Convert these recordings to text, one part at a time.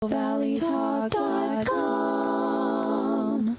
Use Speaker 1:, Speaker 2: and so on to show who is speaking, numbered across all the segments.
Speaker 1: valleytalk.com.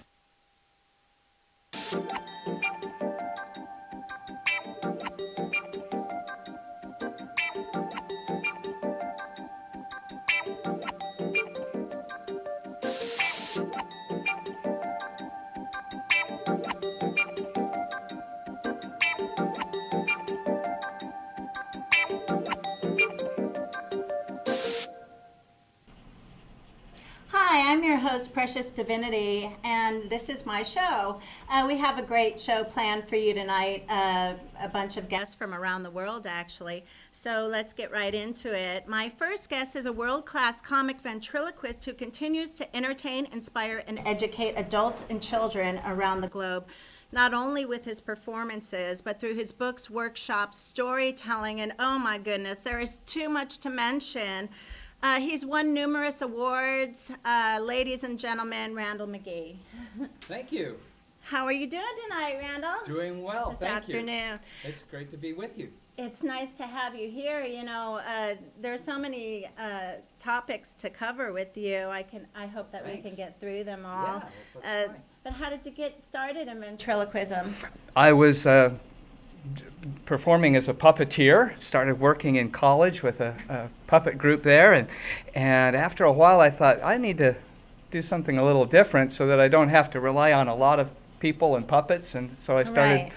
Speaker 2: Hi, I'm your host, Precious Divinity, and this is my show. We have a great show planned for you tonight, a bunch of guests from around the world, actually. So let's get right into it. My first guest is a world-class comic ventriloquist who continues to entertain, inspire, and educate adults and children around the globe, not only with his performances, but through his books, workshops, storytelling, and oh my goodness, there is too much to mention. He's won numerous awards. Ladies and gentlemen, Randall McGee.
Speaker 3: Thank you.
Speaker 2: How are you doing tonight, Randall?
Speaker 3: Doing well,
Speaker 2: This
Speaker 3: thank
Speaker 2: afternoon.
Speaker 3: you. It's great to be with you.
Speaker 2: It's nice to have you here. You know, there's so many topics to cover with you. I hope that we
Speaker 3: Thanks.
Speaker 2: can get through them all.
Speaker 3: Yeah, that's
Speaker 2: But how did you get started in ventriloquism?
Speaker 3: I was performing as a puppeteer, started working in college with a puppet group there, and after a while I thought, I need to do something a little different so that I don't have to rely on a lot of people and puppets, and so I started
Speaker 2: Right.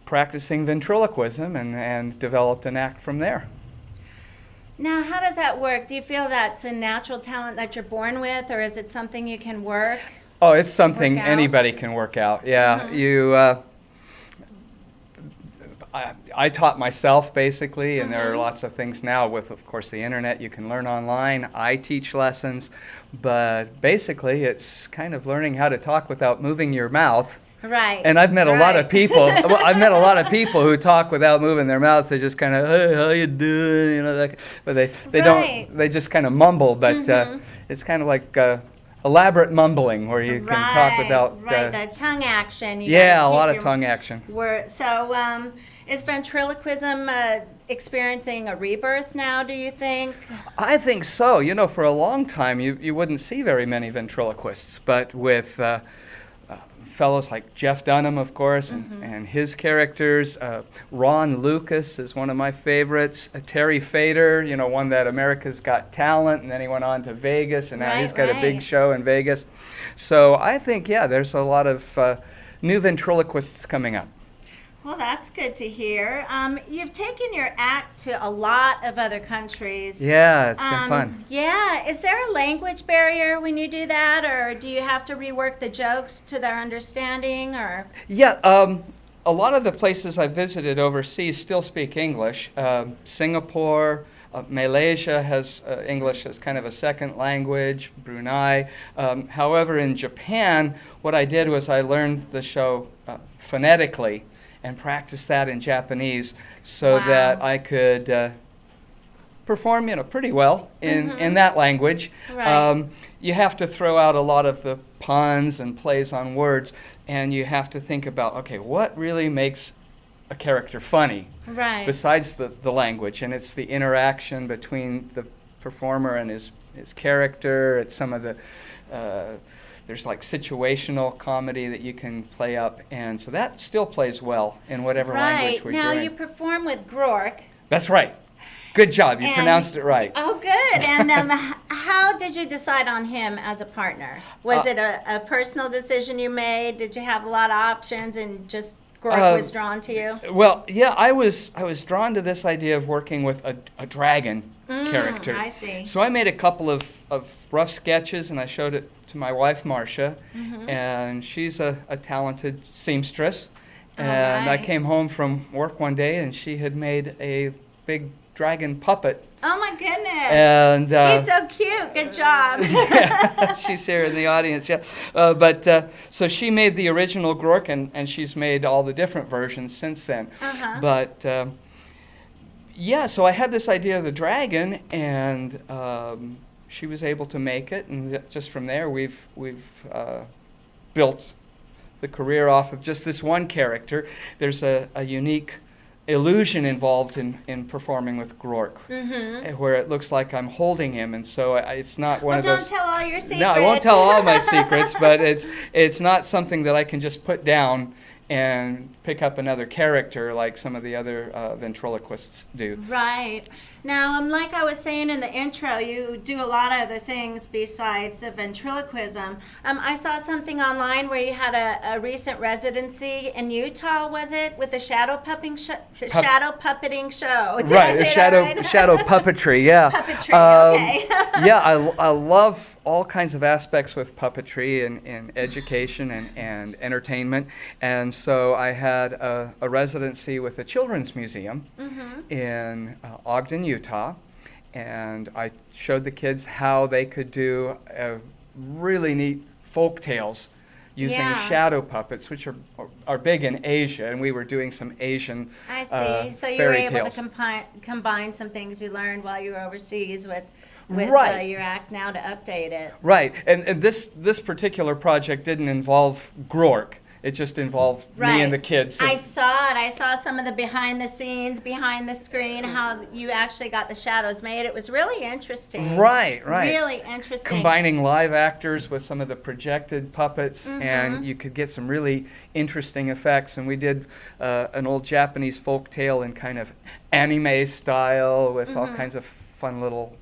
Speaker 3: practicing ventriloquism and developed an act from there.
Speaker 2: Now, how does that work? Do you feel that's a natural talent that you're born with, or is it something you can work?
Speaker 3: Oh, it's something
Speaker 2: Work out?
Speaker 3: anybody can work out. Yeah,
Speaker 2: Mhm.
Speaker 3: I taught myself basically, and there are
Speaker 2: Mhm.
Speaker 3: lots of things now with, of course, the internet you can learn online. I teach lessons, but basically it's kind of learning how to talk without moving your mouth.
Speaker 2: Right.
Speaker 3: And I've met a lot of
Speaker 2: right.
Speaker 3: people. Well, I've met a lot of people who talk without moving their mouths. They just kind of, hey, how you doing? You know, but they
Speaker 2: Right.
Speaker 3: don't. They just kind of mumble. But
Speaker 2: Mhm.
Speaker 3: it's kind of like elaborate mumbling where you can talk without.
Speaker 2: Right, the tongue action. You
Speaker 3: Yeah,
Speaker 2: gotta
Speaker 3: a
Speaker 2: keep
Speaker 3: lot of
Speaker 2: your
Speaker 3: tongue action.
Speaker 2: So, is ventriloquism experiencing a rebirth now, do you think?
Speaker 3: I think so. You know, for a long time, you wouldn't see very many ventriloquists, but with fellows like Jeff Dunham, of course, and his characters. Ron Lucas is one of my favorites. Terry Fader, you know, won that America's Got Talent, and then he went on to Vegas, and now he's got a big
Speaker 2: Right.
Speaker 3: show in Vegas. So I think, yeah, there's a lot of new ventriloquists coming up.
Speaker 2: Well, that's good to hear. You've taken your act to a lot of other countries.
Speaker 3: Yeah, it's been fun.
Speaker 2: Yeah. Is there a language barrier when you do that, or do you have to rework the jokes to their understanding, or?
Speaker 3: Yeah, a lot of the places I visited overseas still speak English. Singapore, Malaysia has English as kind of a second language, Brunei. However, in Japan, what I did was I learned the show phonetically and practiced that in Japanese so
Speaker 2: Wow.
Speaker 3: that I could perform, you know, pretty well in that language.
Speaker 2: Right.
Speaker 3: You have to throw out a lot of the puns and plays on words, and you have to think about, okay, what really makes a character funny
Speaker 2: Right.
Speaker 3: besides the language? And it's the interaction between the performer and his character. It's some of the there's like situational comedy that you can play up, and so that still plays well in whatever language we're
Speaker 2: Now
Speaker 3: doing.
Speaker 2: you perform with Grork.
Speaker 3: That's right. Good job. You
Speaker 2: And-
Speaker 3: pronounced it right.
Speaker 2: Oh, good. And how did you decide on him as a partner? Was it a personal decision you made? Did you have a lot of options and just Grork was drawn to you?
Speaker 3: Well, yeah, I was drawn to this idea of working with a dragon character.
Speaker 2: I see.
Speaker 3: So I made a couple of rough sketches, and I showed it to my wife, Marcia, and she's a talented seamstress. And I
Speaker 2: right.
Speaker 3: came home from work one day, and she had made a big dragon puppet.
Speaker 2: Oh, my goodness.
Speaker 3: And
Speaker 2: He's so cute. Good job.
Speaker 3: yeah, she's here in the audience, yeah. So she made the original Grork, and she's made all the different versions since then.
Speaker 2: Uh-huh.
Speaker 3: But yeah, so I had this idea of the dragon, and she was able to make it, and just from there we've built the career off of just this one character. There's a unique illusion involved in performing with Grork, where it looks like I'm holding him, and so it's not one
Speaker 2: Well,
Speaker 3: of those.
Speaker 2: don't tell all your secrets.
Speaker 3: No, I won't tell all my secrets, but it's not something that I can just put down and pick up another character like some of the other ventriloquists do.
Speaker 2: Right. Now, like I was saying in the intro, you do a lot of other things besides the ventriloquism. I saw something online where you had a recent residency in Utah, was it, with the shadow puppeting show? Did I say that right?
Speaker 3: Shadow puppetry, yeah.
Speaker 2: Puppetry, okay.
Speaker 3: Yeah, I love all kinds of aspects with puppetry and education and entertainment. And so I had a residency with the Children's Museum in Ogden, Utah. And I showed the kids how they could do really neat folk tales using shadow puppets, which are big in Asia, and we were doing some Asian
Speaker 2: I see. So you were able to combine some things you learned while you were overseas with
Speaker 3: right.
Speaker 2: Your act now to update it.
Speaker 3: Right, and this particular project didn't involve Grork. It just involved me and the kids.
Speaker 2: I saw it. I saw some of the behind the scenes, behind the screen, how you actually got the shadows made. It was really interesting.
Speaker 3: Right.
Speaker 2: Really interesting.
Speaker 3: Combining live actors with some of the projected puppets, and you could get some really interesting effects. And we did an old Japanese folk tale in kind of anime style with all kinds of fun little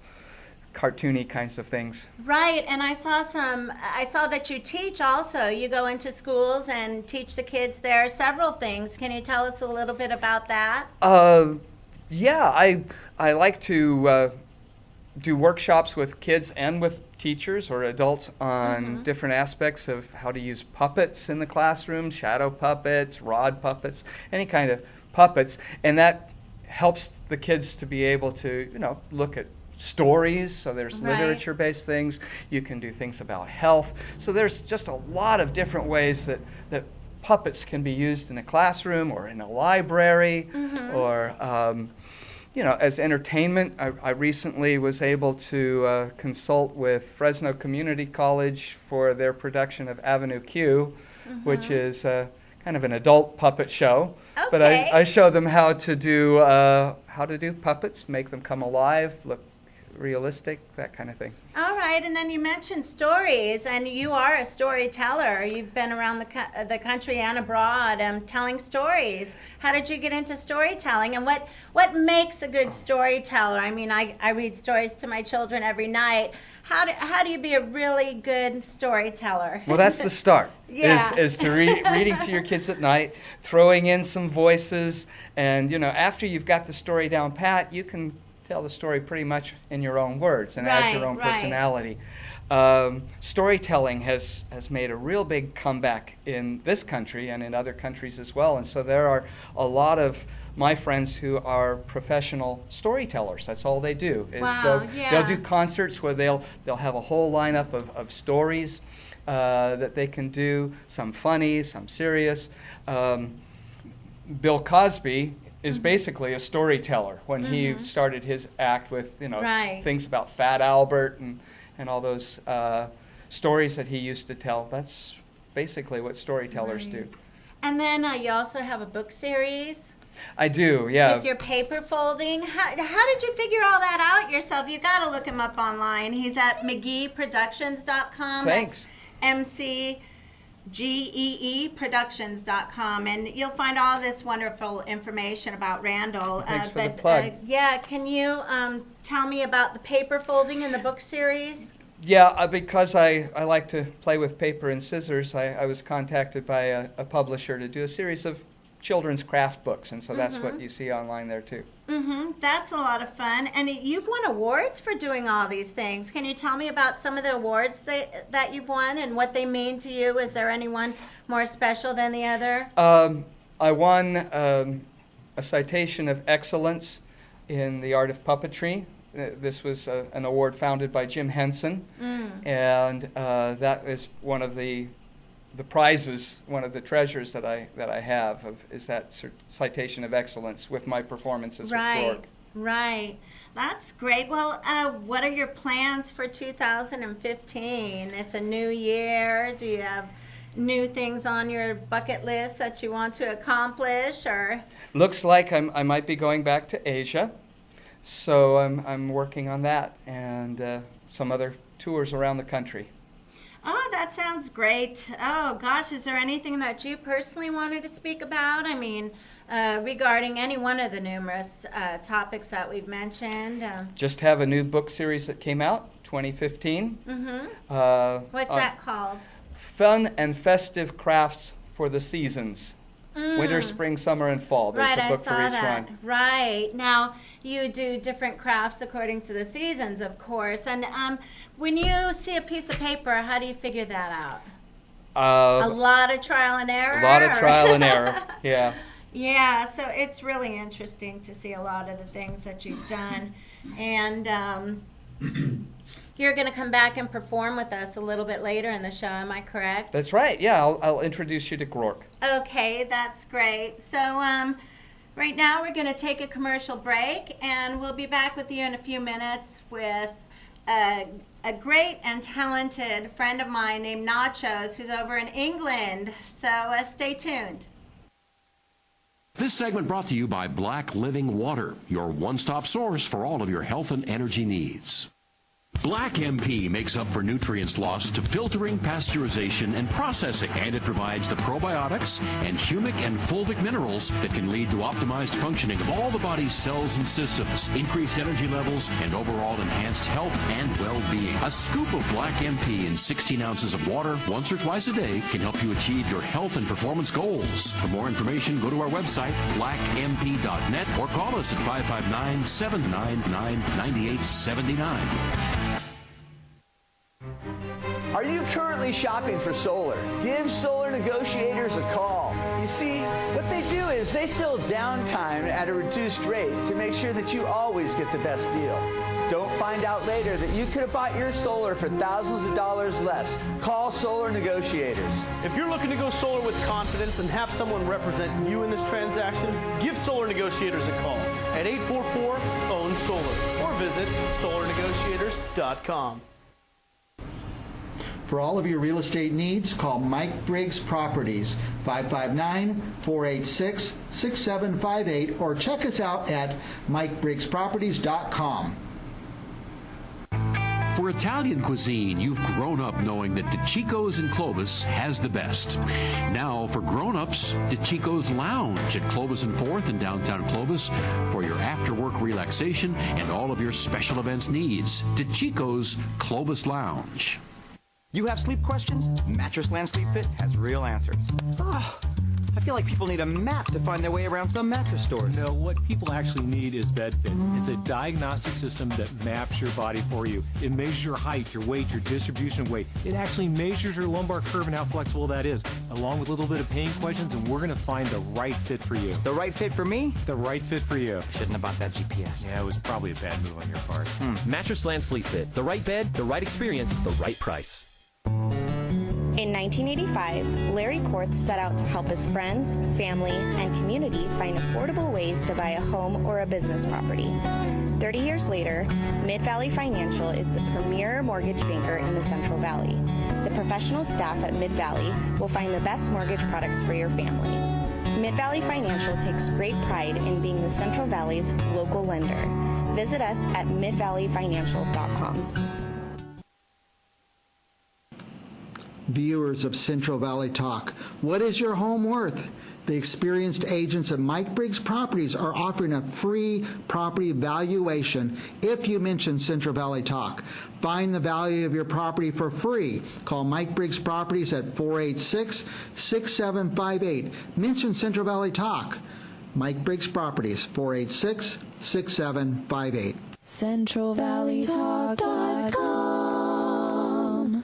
Speaker 3: cartoony kinds of things.
Speaker 2: Right, and I saw that you teach also. You go into schools and teach the kids there several things. Can you tell us a little bit about that?
Speaker 3: Yeah, I like to do workshops with kids and with teachers or adults on different aspects of how to use puppets in the classroom, shadow puppets, rod puppets, any kind of puppets, and that helps the kids to be able to, look at stories. So there's literature-based things. You can do things about health. So there's just a lot of different ways that puppets can be used in a classroom or in a library or as entertainment. I recently was able to consult with Fresno Community College for their production of Avenue Q, which is kind of an adult puppet show.
Speaker 2: Okay.
Speaker 3: But I show them how to do puppets, make them come alive, look realistic, that kind of thing.
Speaker 2: All right, and then you mentioned stories, and you are a storyteller. You've been around the country and abroad telling stories. How did you get into storytelling, and what makes a good storyteller? I mean, I read stories to my children every night. How do you be a really good storyteller?
Speaker 3: Well, that's the start.
Speaker 2: Yeah.
Speaker 3: is to reading to your kids at night, throwing in some voices, and after you've got the story down pat, you can tell the story pretty much in your own words and add your own personality. Storytelling has made a real big comeback in this country and in other countries as well. And so there are a lot of my friends who are professional storytellers. That's all they do. They'll do concerts where they'll have a whole lineup of stories that they can do, some funny, some serious. Bill Cosby is basically a storyteller when he started his act with things about Fat Albert and all those stories that he used to tell. That's basically what storytellers do.
Speaker 2: And then you also have a book series.
Speaker 3: I do, yeah.
Speaker 2: With your paper folding. How did you figure all that out yourself? You got to look him up online. He's at McGeeProductions.com.
Speaker 3: Thanks.
Speaker 2: That's MCGEEProductions.com, and you'll find all this wonderful information about Randall.
Speaker 3: Thanks for the plug.
Speaker 2: Can you tell me about the paper folding in the book series?
Speaker 3: Yeah, because I like to play with paper and scissors, I was contacted by a publisher to do a series of children's craft books, and so that's what you see online there too.
Speaker 2: That's a lot of fun, and you've won awards for doing all these things. Can you tell me about some of the awards that you've won and what they mean to you? Is there any one more special than the other?
Speaker 3: I won a citation of excellence in the art of puppetry. This was an award founded by Jim Henson, and that is one of the prizes, one of the treasures that I have is that citation of excellence with my performances with Grork.
Speaker 2: Right. That's great. Well, what are your plans for 2015? It's a new year. Do you have new things on your bucket list that you want to accomplish, or?
Speaker 3: Looks like I might be going back to Asia, so I'm working on that and some other tours around the country.
Speaker 2: Oh, that sounds great. Oh, gosh, is there anything that you personally wanted to speak about? I mean, regarding any one of the numerous topics that we've mentioned.
Speaker 3: Just have a new book series that came out, 2015.
Speaker 2: What's that called?
Speaker 3: Fun and Festive Crafts for the Seasons. Winter, spring, summer, and fall. There's
Speaker 2: Right,
Speaker 3: a book
Speaker 2: I saw
Speaker 3: for each
Speaker 2: that.
Speaker 3: one.
Speaker 2: Right. Now, you do different crafts according to the seasons, of course. And when you see a piece of paper, how do you figure that out? A lot of trial and error?
Speaker 3: A lot of trial and error, yeah.
Speaker 2: Yeah, so it's really interesting to see a lot of the things that you've done. And you're going to come back and perform with us a little bit later in the show, am I correct?
Speaker 3: That's right, yeah. I'll introduce you to Grork.
Speaker 2: Okay, that's great. So right now we're going to take a commercial break, and we'll be back with you in a few minutes with a great and talented friend of mine named Nachos, who's over in England. So stay tuned.
Speaker 1: This segment brought to you by Black Living Water, your one-stop source for all of your health and energy needs. Black MP makes up for nutrients lost to filtering, pasteurization, and processing, and it provides the probiotics and humic and fulvic minerals that can lead to optimized functioning of all the body's cells and systems, increased energy levels, and overall enhanced health and well-being. A scoop of Black MP in 16 ounces of water once or twice a day can help you achieve your health and performance goals. For more information, go to our website, blackmp.net, or call us at 559-799-9879.
Speaker 4: Are you currently shopping for solar? Give Solar Negotiators a call. You see, what they do is they fill downtime at a reduced rate to make sure that you always get the best deal. Don't find out later that you could have bought your solar for thousands of dollars less. Call Solar Negotiators.
Speaker 5: If you're looking to go solar with confidence and have someone represent you in this transaction, give Solar Negotiators a call at 844-OWN-SOLAR or visit solarnegotiators.com.
Speaker 6: For all of your real estate needs, call Mike Briggs Properties, 559-486-6758, or check us out at MikeBriggsProperties.com.
Speaker 1: For Italian cuisine, you've grown up knowing that DiCicco's in Clovis has the best. Now, for grown-ups, DiCicco's Lounge at Clovis and 4th in downtown Clovis for your after-work relaxation and all of your special events needs. DiCicco's Clovis Lounge.
Speaker 7: You have sleep questions? Mattress Land Sleep Fit has real answers. Oh, I feel like people need a map to find their way around some mattress stores.
Speaker 8: No, what people actually need is BedFit. It's a diagnostic system that maps your body for you. It measures your height, your weight, your distribution of weight. It actually measures your lumbar curve and how flexible that is, along with a little bit of pain questions, and we're going to find the right fit for you.
Speaker 7: The right fit for me?
Speaker 8: The right fit for you.
Speaker 7: Shouldn't have bought that GPS.
Speaker 8: Yeah, it was probably a bad move on your part.
Speaker 9: Mattress Land Sleep Fit. The right bed, the right experience, the right price.
Speaker 10: In 1985, Larry Korth set out to help his friends, family, and community find affordable ways to buy a home or a business property. 30 years later, Mid-Valley Financial is the premier mortgage banker in the Central Valley. The professional staff at Mid-Valley will find the best mortgage products for your family. Mid-Valley Financial takes great pride in being the Central Valley's local lender. Visit us at midvalleyfinancial.com.
Speaker 6: Viewers of Central Valley Talk, what is your home worth? The experienced agents of Mike Briggs Properties are offering a free property valuation if you mention Central Valley Talk. Find the value of your property for free. Call Mike Briggs Properties at 486-6758. Mention Central Valley Talk. Mike Briggs Properties, 486-6758.
Speaker 11: CentralValleyTalk.com.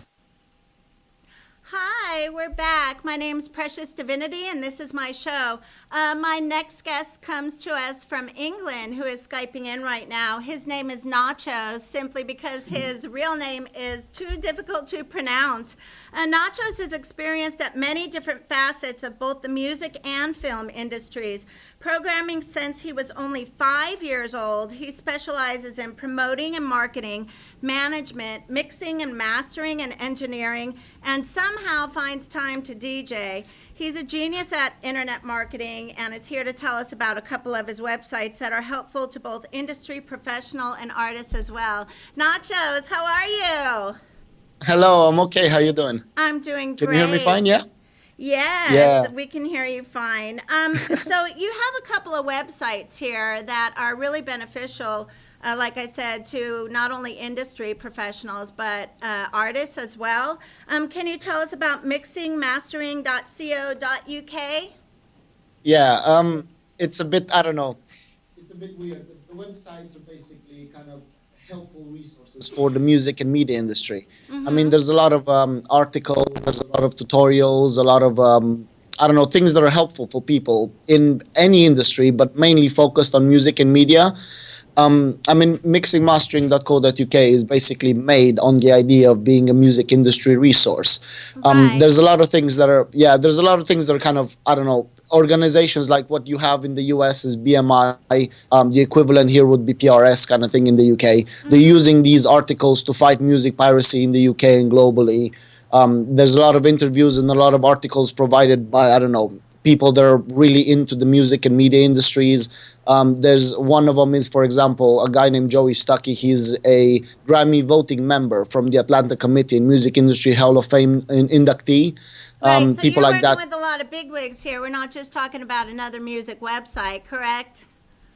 Speaker 2: Hi, we're back. My name's Precious Divinity, and this is my show. My next guest comes to us from England, who is Skyping in right now. His name is Nachos, simply because his real name is too difficult to pronounce. Nachos is experienced at many different facets of both the music and film industries, Programming since he was only 5 years old. He specializes in promoting and marketing, management, mixing and mastering and engineering, and somehow finds time to DJ. He's a genius at internet marketing and is here to tell us about a couple of his websites that are helpful to both industry professional and artists as well. Nachos, how are you?
Speaker 11: Hello, I'm okay. How you doing?
Speaker 2: I'm doing
Speaker 11: Can
Speaker 2: great.
Speaker 11: you hear me fine? Yeah?
Speaker 2: Yes,
Speaker 11: Yeah.
Speaker 2: we can hear you fine. So you have a couple of websites here that are really beneficial, like I said, to not only industry professionals, but artists as well. Can you tell us about mixingmastering.co.uk?
Speaker 11: Yeah, it's a bit, I don't know. It's a bit weird. The websites are basically kind of helpful resources for the music and media industry. I mean, there's a lot of articles, there's a lot of tutorials, a lot of, I don't know, things that are helpful for people in any industry, but mainly focused on music and media. I mean, mixingmastering.co.uk is basically made on the idea of being a music industry resource.
Speaker 2: Right.
Speaker 11: There's a lot of things that are, there's a lot of things that are kind of, I don't know, organizations like what you have in the US is BMI, the equivalent here would be PRS kind of thing in the UK. They're using these articles to fight music piracy in the UK and globally. There's a lot of interviews and a lot of articles provided by, I don't know, people that are really into the music and media industries. There's one of them is, for example, a guy named Joey Stuckey. He's a Grammy voting member from the Atlanta Committee and Music Industry Hall of Fame inductee.
Speaker 2: Right, so
Speaker 11: people
Speaker 2: you're
Speaker 11: like
Speaker 2: working
Speaker 11: that.
Speaker 2: with a lot of bigwigs here. We're not just talking about another music website, correct?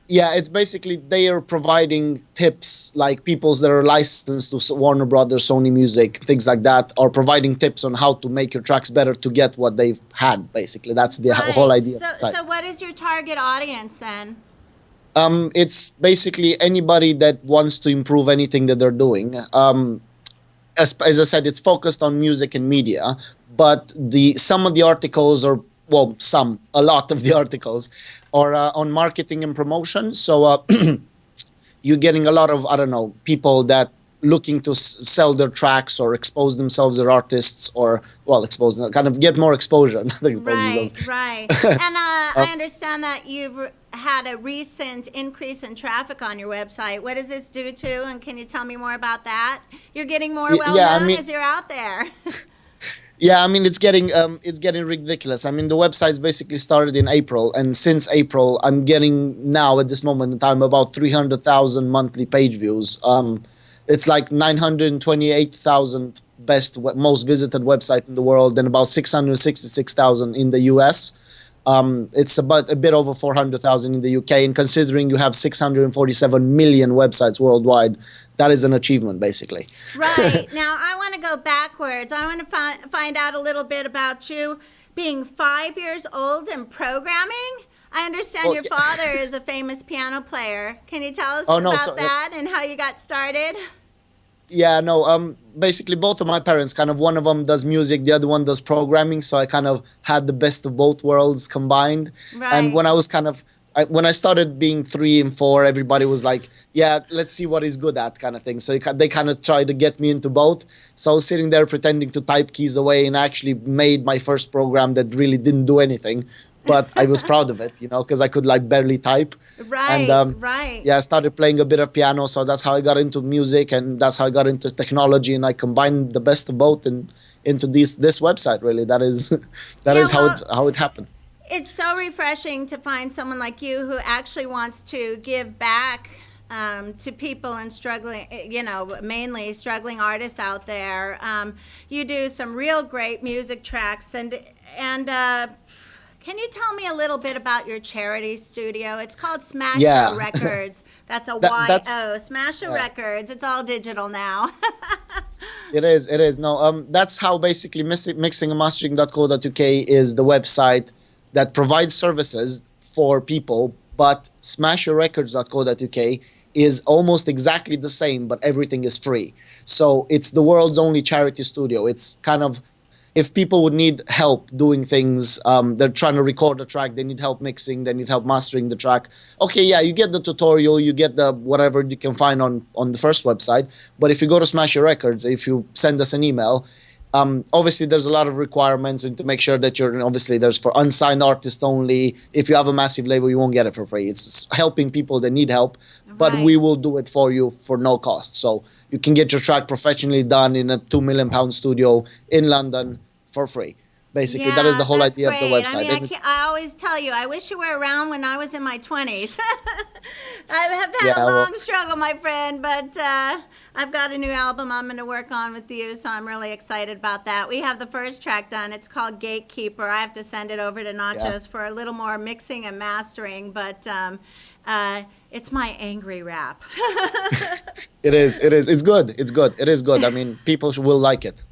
Speaker 11: Yeah, it's basically they are providing tips, like peoples that are licensed to Warner Brothers, Sony Music, things like that, are providing tips on how to make your tracks better to get what they've had. Basically, that's the whole idea of the site.
Speaker 2: So what is your target audience then?
Speaker 11: It's basically anybody that wants to improve anything that they're doing. As I said, it's focused on music and media, but some of the articles are, well, a lot of the articles are on marketing and promotion. So you're getting a lot of, I don't know, people that looking to sell their tracks or expose themselves as artists, or, well, kind of get more exposure. Not expose themselves.
Speaker 2: Right. And I understand that you've had a recent increase in traffic on your website. What does this due to? And can you tell me more about that? You're getting more well-known as you're out there.
Speaker 11: Yeah, I mean, it's getting ridiculous. I mean, the website's basically started in April, and since April, I'm getting now at this moment in time about 300,000 monthly page views. It's like 928,000 most visited website in the world, and about 666,000 in the US. It's about a bit over 400,000 in the UK, and considering you have 647 million websites worldwide, that is an achievement, basically.
Speaker 2: Right. Now, I want to go backwards. I want to find out a little bit about you being 5 years old and programming. I understand your father is a famous piano player. Can you tell us about that and how you got started?
Speaker 11: Yeah, no, basically both of my parents, kind of one of them does music, the other one does programming, so I kind of had the best of both worlds combined.
Speaker 2: Right.
Speaker 11: And when I was when I started being 3 and 4, everybody was like, yeah, let's see what he's good at kind of thing. So they kind of tried to get me into both. So I was sitting there pretending to type keys away, and I actually made my first program that really didn't do anything. But I was proud of it, because I could like barely type.
Speaker 2: Right,
Speaker 11: and,
Speaker 2: right.
Speaker 11: Yeah, I started playing a bit of piano, so that's how I got into music, and that's how I got into technology, and I combined the best of both into this website. Really, that is how it happened.
Speaker 2: It's so refreshing to find someone like you who actually wants to give back to people and struggling, mainly struggling artists out there. You do some real great music tracks, and can you tell me a little bit about your charity studio? It's called Smasho Records. That's Y-O, Smasho Records. It's all digital now.
Speaker 11: It is. No, that's how basically mixingandmastering.co.uk is the website that provides services for people, but smashorecords.co.uk is almost exactly the same, but everything is free. So it's the world's only charity studio. It's kind of, if people would need help doing things, they're trying to record a track, they need help mixing, they need help mastering the track. Okay, yeah, you get the tutorial, you get the whatever you can find on the first website. But if you go to Smash Your Records, if you send us an email, Obviously, there's a lot of requirements and to make sure that you're, obviously, there's for unsigned artists only. If you have a massive label, you won't get it for free. It's helping people that need help, but we will do it for you for no cost. So you can get your track professionally done in a £2 million studio in London for free. Basically, that is the whole idea of the website.
Speaker 2: I mean, I always tell you, I wish you were around when I was in my 20s. I have had a long struggle, my friend, but I've got a new album I'm going to work on with you, so I'm really excited about that. We have the first track done. It's called Gatekeeper. I have to send it over to Nachos for a little more mixing and mastering, but it's my angry rap.
Speaker 11: It is. It's good. It is good. I mean, people will like it.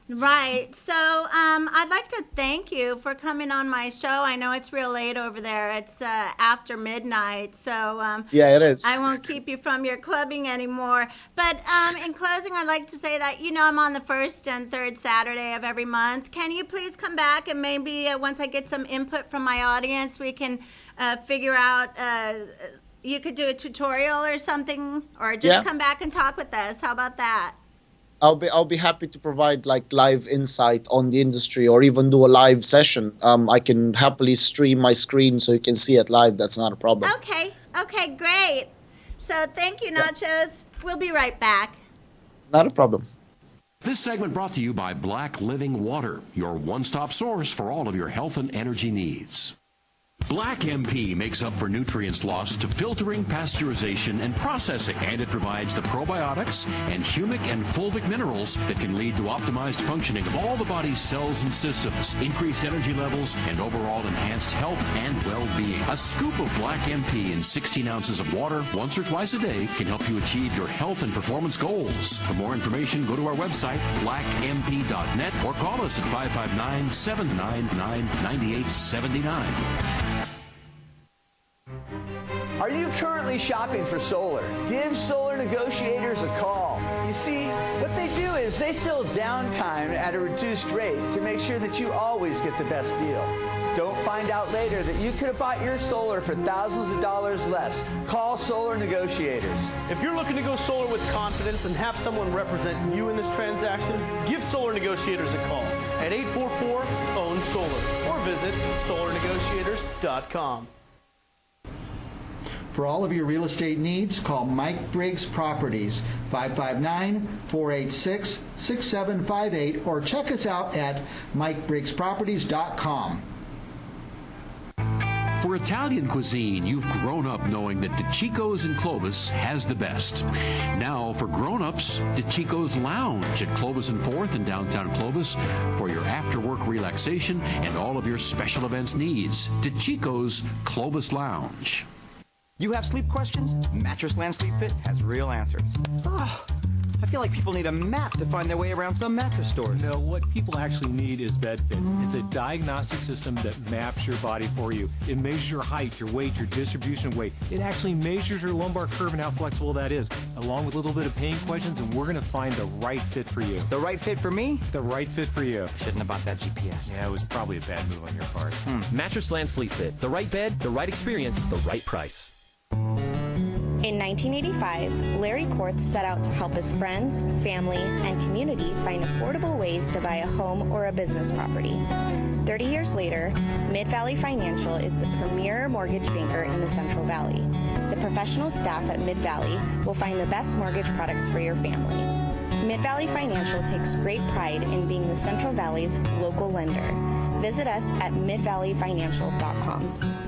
Speaker 2: Right. So I'd like to thank you for coming on my show. I know it's real late over there. It's after midnight. So
Speaker 11: yeah, it is.
Speaker 2: I won't keep you from your clubbing anymore. But in closing, I'd like to say that, I'm on the first and third Saturday of every month. Can you please come back and maybe once I get some input from my audience, we can figure out you could do a tutorial or something, or just come back and talk with us. How about that?
Speaker 11: I'll be happy to provide like live insight on the industry, or even do a live session. I can happily stream my screen so you can see it live. That's not a problem.
Speaker 2: Okay, great. So thank you, Nachos. We'll be right back.
Speaker 11: Not a problem.
Speaker 1: This segment brought to you by Black Living Water, your one-stop source for all of your health and energy needs. Black MP makes up for nutrients lost to filtering, pasteurization, and processing, and it provides the probiotics and humic and fulvic minerals that can lead to optimized functioning of all the body's cells and systems, increased energy levels, and overall enhanced health and well-being. A scoop of Black MP in 16 ounces of water once or twice a day can help you achieve your health and performance goals. For more information, go to our website, blackmp.net, or call us at 559-799-9879.
Speaker 4: Are you currently shopping for solar? Give solar negotiators a call. You see, what they do is they fill downtime at a reduced rate to make sure that you always get the best deal. Don't find out later that you could have bought your solar for thousands of dollars less. Call Solar Negotiators.
Speaker 5: If you're looking to go solar with confidence and have someone represent you in this transaction, give Solar Negotiators a call at 844-OWN-SOLAR or visit solarnegotiators.com.
Speaker 6: For all of your real estate needs, call Mike Briggs Properties, 559-486-6758, or check us out at MikeBriggsProperties.com.
Speaker 1: For Italian cuisine, you've grown up knowing that DiCicco's in Clovis has the best. Now, for grown-ups, DiCicco's Lounge at Clovis and 4th in downtown Clovis for your after-work relaxation and all of your special events needs. DiCicco's Clovis Lounge.
Speaker 7: You have sleep questions? Mattress Land Sleep Fit has real answers. Oh, I feel like people need a map to find their way around some mattress stores.
Speaker 8: No, what people actually need is BedFit. It's a diagnostic system that maps your body for you. It measures your height, your weight, your distribution of weight. It actually measures your lumbar curve and how flexible that is, along with a little bit of pain questions, and we're going to find the right fit for you.
Speaker 7: The right fit for me?
Speaker 8: The right fit for you.
Speaker 7: Shouldn't have bought that GPS.
Speaker 8: Yeah, it was probably a bad move on your part.
Speaker 9: Mattress Land Sleep Fit. The right bed, the right experience, the right price.
Speaker 10: In 1985, Larry Korth set out to help his friends, family, and community find affordable ways to buy a home or a business property. 30 years later, Mid-Valley Financial is the premier mortgage banker in the Central Valley. The professional staff at Mid-Valley will find the best mortgage products for your family. Mid-Valley Financial takes great pride in being the Central Valley's local lender. Visit us at midvalleyfinancial.com.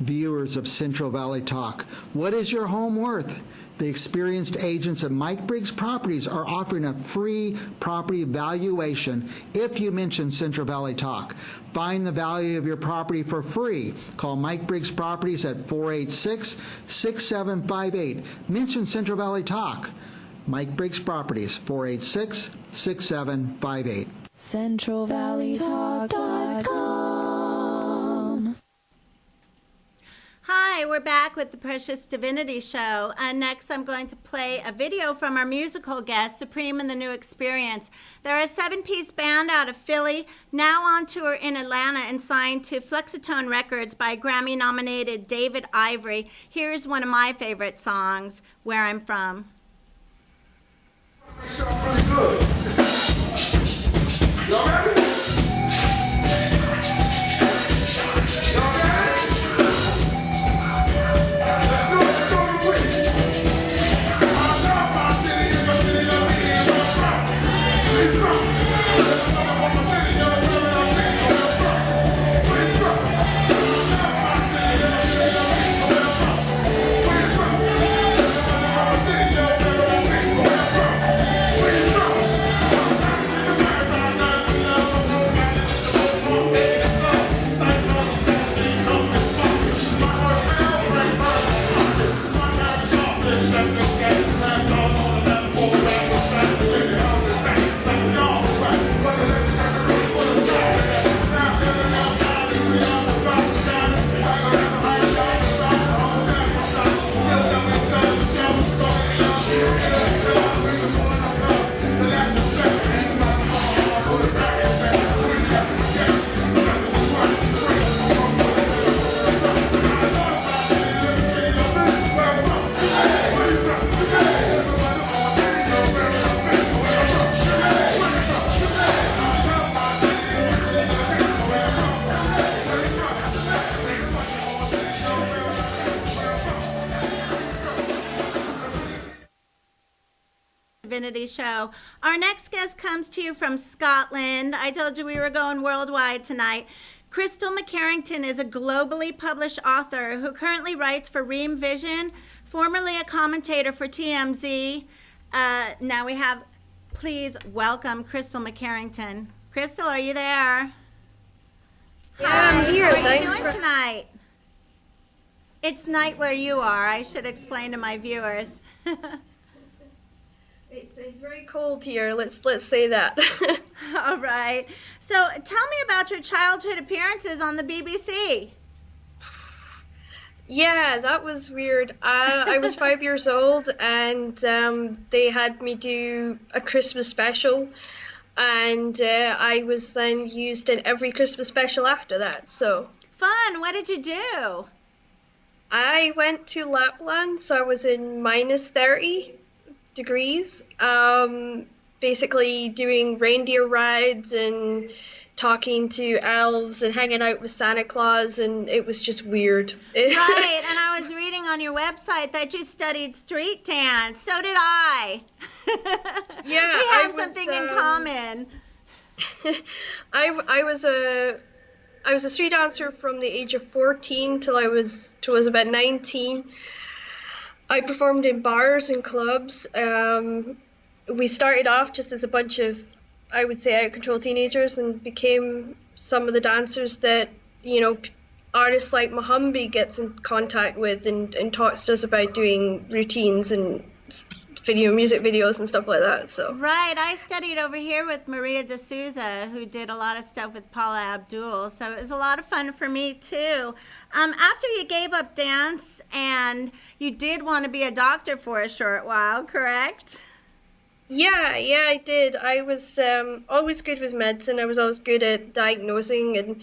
Speaker 6: Viewers of Central Valley Talk, what is your home worth? The experienced agents of Mike Briggs Properties are offering a free property valuation if you mention Central Valley Talk. Find the value of your property for free. Call Mike Briggs Properties at 486-6758. Mention Central Valley Talk. Mike Briggs Properties, 486-6758.
Speaker 12: CentralValleyTalk.com.
Speaker 2: Hi, we're back with the Precious Divinity Show. Next, I'm going to play a video from our musical guest, Supreme and the New Experience. They're a 7-piece band out of Philly, now on tour in Atlanta and signed to Flexitone Records by Grammy-nominated David Ivory. Here's one of my favorite songs, Where I'm From.
Speaker 13: So
Speaker 2: Divinity Show. Our next guest comes to you from Scotland. I told you we were going worldwide tonight. Crystal McCarrington is a globally published author who currently writes for Ream Vision, formerly a commentator for TMZ. Now we have, please welcome Crystal McCarrington. Crystal, are you there?
Speaker 12: Yeah, I'm here.
Speaker 2: How are you
Speaker 12: Thanks
Speaker 2: doing tonight? It's night where you are. I should explain to my viewers.
Speaker 12: It's very cold here. Let's say that.
Speaker 2: All right. So tell me about your childhood appearances on the BBC.
Speaker 12: Yeah, that was weird. I was 5 years old, and they had me do a Christmas special, and I was then used in every Christmas special after that. So
Speaker 2: fun. What did you do?
Speaker 12: I went to Lapland, so I was in minus 30 degrees, basically doing reindeer rides and talking to elves and hanging out with Santa Claus, and it was just weird.
Speaker 2: Right, and I was reading on your website that you studied street dance. So did I.
Speaker 12: Yeah,
Speaker 2: we have something in common.
Speaker 12: I was a street dancer from the age of 14 till I was about 19. I performed in bars and clubs. We started off just as a bunch of, I would say, out-of-control teenagers, and became some of the dancers that, you know, artists like Mohombi gets in contact with and talks to us about doing routines and music videos and stuff like that. So
Speaker 2: right, I studied over here with Maria de Souza, who did a lot of stuff with Paula Abdul, so it was a lot of fun for me too. After you gave up dance, and you did want to be a doctor for a short while, correct?
Speaker 12: Yeah, I did. I was always good with medicine. I was always good at diagnosing and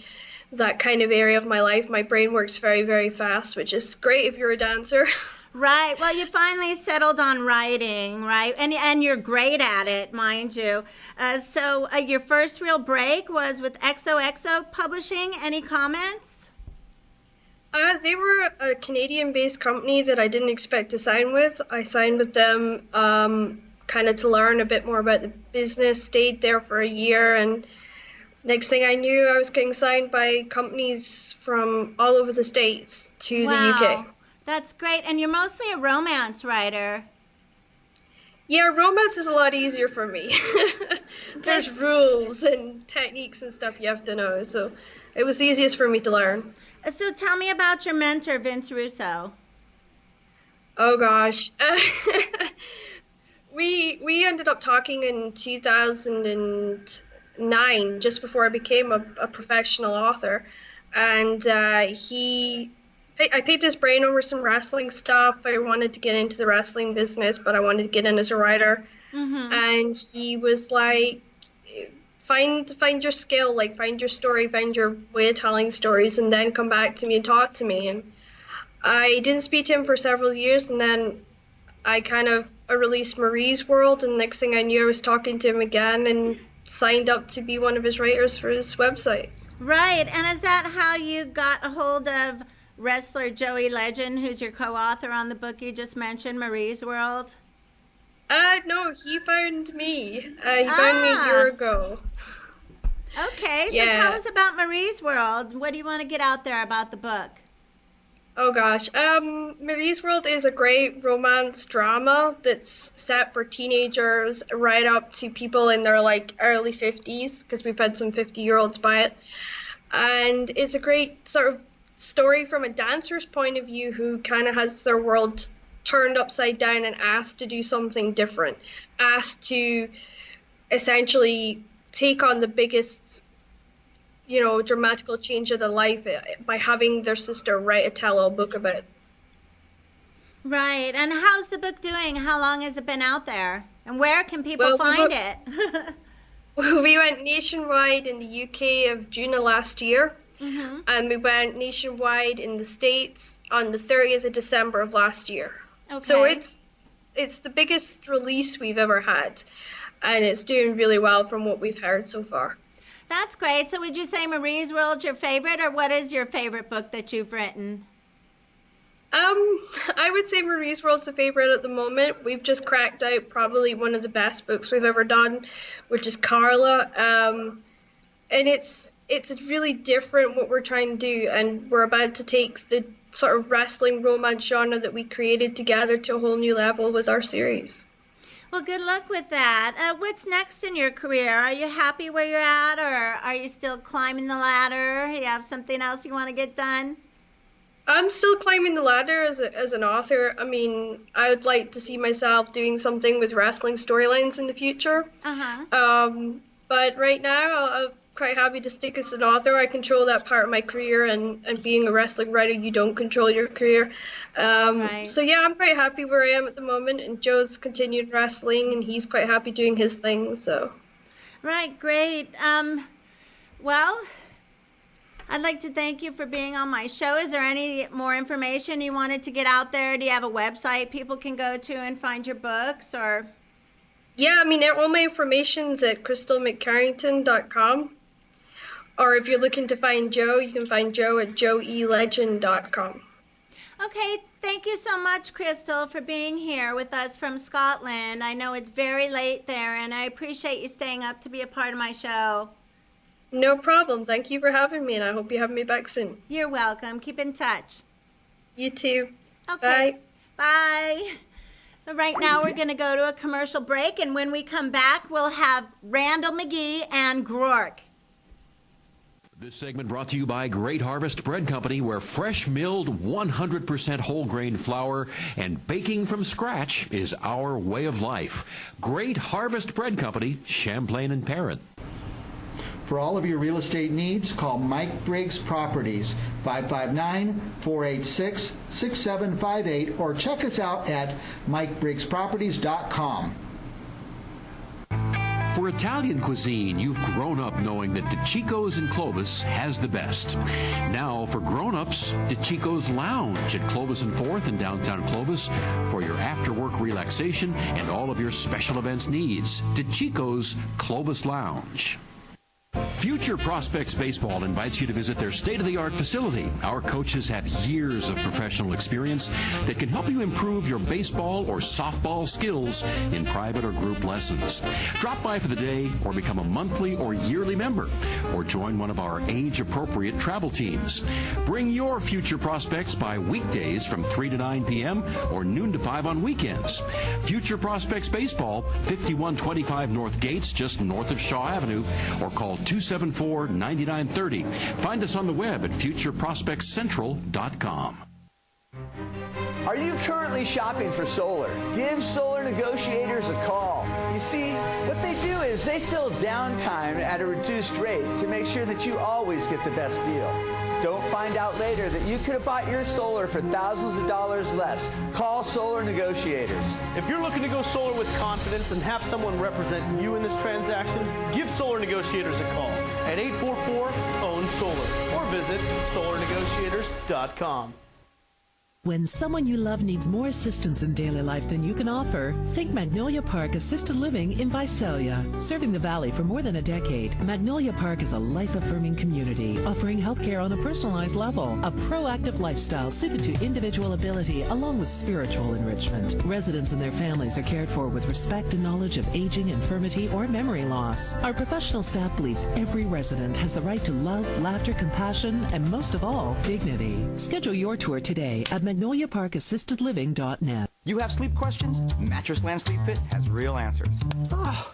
Speaker 12: that kind of area of my life. My brain works very, very fast, which is great if you're a dancer.
Speaker 2: Right. Well, you finally settled on writing, right? And you're great at it, mind you. So your first real break was with XOXO Publishing. Any comments?
Speaker 12: They were a Canadian-based company that I didn't expect to sign with. I signed with them kind of to learn a bit more about the business, stayed there for a year, and next thing I knew, I was getting signed by companies from all over the States to the UK.
Speaker 2: That's great. And you're mostly a romance writer.
Speaker 12: Yeah, romance is a lot easier for me. There's rules and techniques and stuff you have to know, so it was the easiest for me to learn.
Speaker 2: So tell me about your mentor, Vince Russo.
Speaker 12: Oh gosh. We ended up talking in 2009, just before I became a professional author, and I picked his brain over some wrestling stuff. I wanted to get into the wrestling business, but I wanted to get in as a writer. Mm-hmm. And he was like, find your skill, like find your story, find your way of telling stories, and then come back to me and talk to me. And I didn't speak to him for several years, and then I released Marie's World, and next thing I knew, I was talking to him again and signed up to be one of his writers for his website.
Speaker 2: Right, and is that how you got a hold of wrestler Joey Legend, who's your co-author on the book you just mentioned, Marie's World?
Speaker 12: No, he found me. He found me a year ago.
Speaker 2: Okay, so tell us about Marie's World. What do you want to get out there about the book?
Speaker 12: Oh gosh, Marie's World is a great romance drama that's set for teenagers right up to people in their early 50s, because we've had some 50-year-olds buy it. And it's a great sort of story from a dancer's point of view who kind of has their world turned upside down and asked to do something different, asked to essentially take on the biggest, dramatical change of their life by having their sister write a tell-all book about it.
Speaker 2: Right, and how's the book doing? How long has it been out there? And where can people find it?
Speaker 12: We went nationwide in the UK of June of last year. Mm-hmm. And we went nationwide in the States on the 30th of December of last year. Okay. So it's the biggest release we've ever had, and it's doing really well from what we've heard so far.
Speaker 2: That's great. So would you say Marie's World your favorite, or what is your favorite book that you've written?
Speaker 12: I would say Marie's World's a favorite at the moment. We've just cracked out probably one of the best books we've ever done, which is Carla. And it's really different what we're trying to do, and we're about to take the sort of wrestling romance genre that we created together to a whole new level with our series.
Speaker 2: Well, good luck with that. What's next in your career? Are you happy where you're at, or are you still climbing the ladder? You have something else you want to get done?
Speaker 12: I'm still climbing the ladder as an author. I mean, I would like to see myself doing something with wrestling storylines in the future. But right now, I'm quite happy to stick as an author. I control that part of my career, and being a wrestling writer, you don't control your career. So yeah, I'm quite happy where I am at the moment, and Joe's continued wrestling, and he's quite happy doing his thing, so.
Speaker 2: Right, great. Well, I'd like to thank you for being on my show. Is there any more information you wanted to get out there? Do you have a website people can go to and find your books, or?
Speaker 12: Yeah, I mean, all my information's at crystalmccarrington.com. Or if you're looking to find Joe, you can find Joe at joeelegend.com.
Speaker 2: Okay, thank you so much, Crystal, for being here with us from Scotland. I know it's very late there, and I appreciate you staying up to be a part of my show.
Speaker 12: No problem. Thank you for having me, and I hope you have me back soon.
Speaker 2: You're welcome. Keep in touch.
Speaker 12: You too.
Speaker 2: Okay. Bye. Right now, we're going to go to a commercial break, and when we come back, we'll have Randall McGee and Grork.
Speaker 1: This segment brought to you by Great Harvest Bread Company, where fresh milled 100% whole grain flour and baking from scratch is our way of life. Great Harvest Bread Company, Champlain and Perrin.
Speaker 6: For all of your real estate needs, call Mike Briggs Properties, 559-486-6758, or check us out at MikeBriggsProperties.com.
Speaker 1: For Italian cuisine, you've grown up knowing that DiCicco's in Clovis has the best. Now, for grown-ups, DiCicco's Lounge at Clovis and 4th in downtown Clovis for your after-work relaxation and all of your special events needs. DiCicco's Clovis Lounge. Future Prospects Baseball invites you to visit their state-of-the-art facility. Our coaches have years of professional experience that can help you improve your baseball or softball skills in private or group lessons. Drop by for the day or become a monthly or yearly member, or join one of our age-appropriate travel teams. Bring your future prospects by weekdays from 3 to 9 p.m. or noon to 5 on weekends. Future Prospects Baseball, 5125 North Gates, just north of Shaw Avenue, or call 274-9930. Find us on the web at futureprospectscentral.com.
Speaker 4: Are you currently shopping for solar? Give solar negotiators a call. You see, what they do is they fill downtime at a reduced rate to make sure that you always get the best deal. Don't find out later that you could have bought your solar for thousands of dollars less. Call Solar Negotiators.
Speaker 5: If you're looking to go solar with confidence and have someone represent you in this transaction, give Solar Negotiators a call at 844-OWN-SOLAR or visit solarnegotiators.com.
Speaker 13: When someone you love needs more assistance in daily life than you can offer, think Magnolia Park Assisted Living in Visalia. Serving the Valley for more than a decade, Magnolia Park is a life-affirming community, offering healthcare on a personalized level, a proactive lifestyle suited to individual ability, along with spiritual enrichment. Residents and their families are cared for with respect and knowledge of aging, infirmity, or memory loss. Our professional staff believes every resident has the right to love, laughter, compassion, and most of all, dignity. Schedule your tour today at MagnoliaParkAssistedLiving.net.
Speaker 7: You have sleep questions? Mattressland Sleep Fit has real answers. Oh,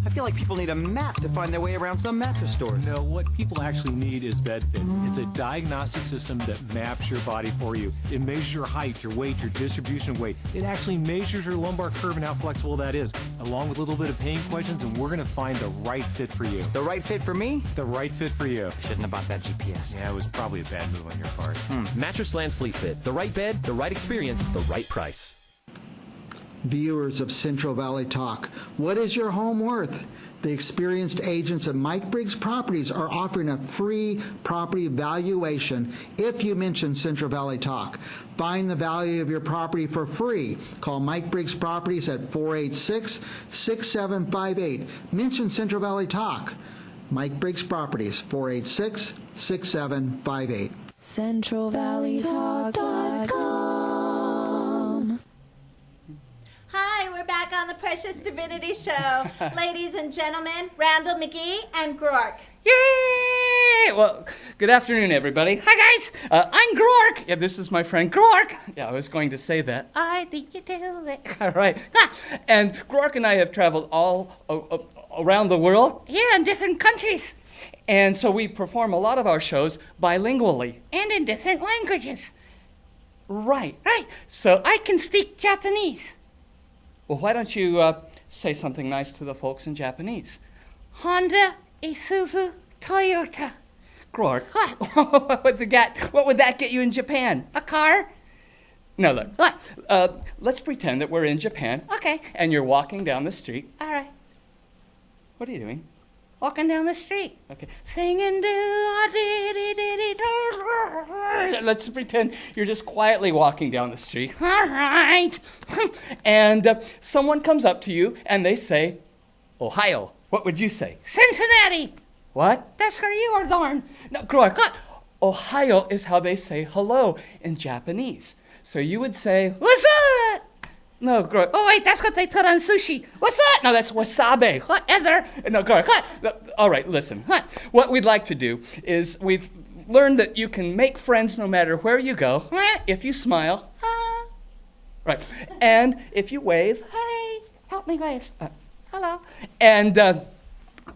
Speaker 7: I feel like people need a map to find their way around some mattress stores.
Speaker 8: No, what people actually need is BedFit. It's a diagnostic system that maps your body for you. It measures your height, your weight, your distribution weight. It actually measures your lumbar curve and how flexible that is, along with a little bit of pain questions, and we're going to find the right fit for you.
Speaker 7: The right fit for me?
Speaker 8: The right fit for you.
Speaker 7: Shouldn't have bought that GPS.
Speaker 8: Yeah, it was probably a bad move on your part.
Speaker 9: Mattressland Sleep Fit. The right bed, the right experience, the right price.
Speaker 6: Viewers of Central Valley Talk, what is your home worth? The experienced agents of Mike Briggs Properties are offering a free property valuation if you mention Central Valley Talk. Find the value of your property for free. Call Mike Briggs Properties at 486-6758. Mention Central Valley Talk. Mike Briggs Properties, 486-6758.
Speaker 14: CentralValleyTalk.com
Speaker 2: the Precious Divinity Show. Ladies and gentlemen, Randall McGee and Grork.
Speaker 3: Yay! Well, good afternoon, everybody. Hi, guys. I'm Grork. Yeah, this is my friend Grork. Yeah, I was going to say that. I think you do it. All right. And Grork and I have traveled all around the world. Yeah, in different countries. And so we perform a lot of our shows bilingually and in different languages. Right. So I can speak Japanese. Well, why don't you say something nice to the folks in Japanese? Honda, Isuzu, Toyota. Grork, what would that get you in Japan? A car? No, look. Let's pretend that we're in Japan. Okay. And you're walking down the street. All right. What are you doing? Walking down the street. Okay. Singing Let's pretend you're just quietly walking down the street. All right. And someone comes up to you and they say, Ohio. What would you say? Cincinnati. What? That's where you are born. No, Grork. Ohio is how they say hello in Japanese. So you would say, what's up? No, Grork. Oh, wait, that's what they put on sushi. What's that? No, that's wasabi. Whatever. No, Grork. All right, listen. What we'd like to do is we've learned that you can make friends no matter where you go. If you smile. Right. And if you wave. Hey, help me wave. Hello. And